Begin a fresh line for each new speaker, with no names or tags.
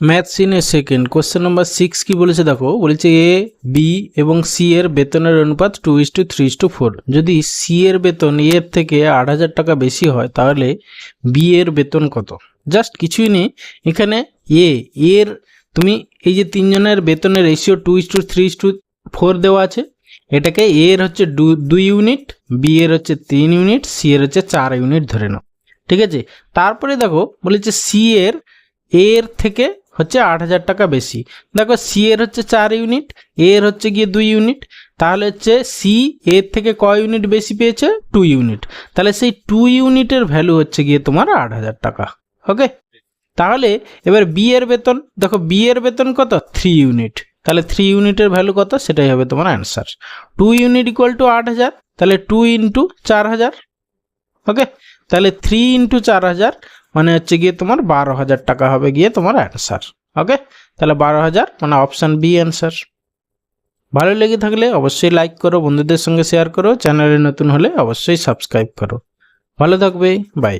Maths in a second question number 6 কি বলেছে দেখো, বলেছে এ বি এবং সি এর বেতনের অনুপাত 2:3:4। যদি সি এর বেতন এ এর থেকে 8,000 টাকা বেশি হয় তাহলে বি এর বেতন কত? জাস্ট কিছুই নেই, এখানে এর তুমি এই যে তিনজনের বেতনের রেশিও 2:3:4 দেওয়া আছে, এটাকে এ এর হচ্ছে 2 ইউনিট, বি এর হচ্ছে 3 ইউনিট, সি এর হচ্ছে 4 ইউনিট ধরে নাও। ঠিক আছে, তারপরে দেখো বলেছে সি এর এর থেকে হচ্ছে 8,000 টাকা বেশি। দেখো সি এর হচ্ছে 4 ইউনিট, এর হচ্ছে গিয়ে 2 ইউনিট, তাহলে হচ্ছে সি এর থেকে কয় ইউনিট বেশি পেয়েছে? 2 ইউনিট। তাহলে সেই 2 ইউনিটের ভ্যালু হচ্ছে গিয়ে তোমার 8,000 টাকা। ওকে, তাহলে এবার বি এর বেতন দেখো, বি এর বেতন কত? 3 ইউনিট। তাহলে 3 ইউনিটের ভ্যালু কত? সেটাই হবে তোমার অ্যান্সার। 2 ইউনিট ইকুয়াল টু 8,000, তাহলে 2 ইন্টু 4,000। ওকে, তাহলে 3 ইন্টু 4,000 মানে হচ্ছে গিয়ে তোমার 12,000 টাকা হবে গিয়ে তোমার অ্যান্সার। ওকে, তাহলে 12,000 মানে অপশান বি অ্যান্সার। ভালো লেগে থাকলে অবশ্যই লাইক করো, বন্ধুদের সঙ্গে শেয়ার করো, চ্যানেলে নতুন হলে অবশ্যই সাবস্ক্রাইব করো। ভালো থাকবে, বাই।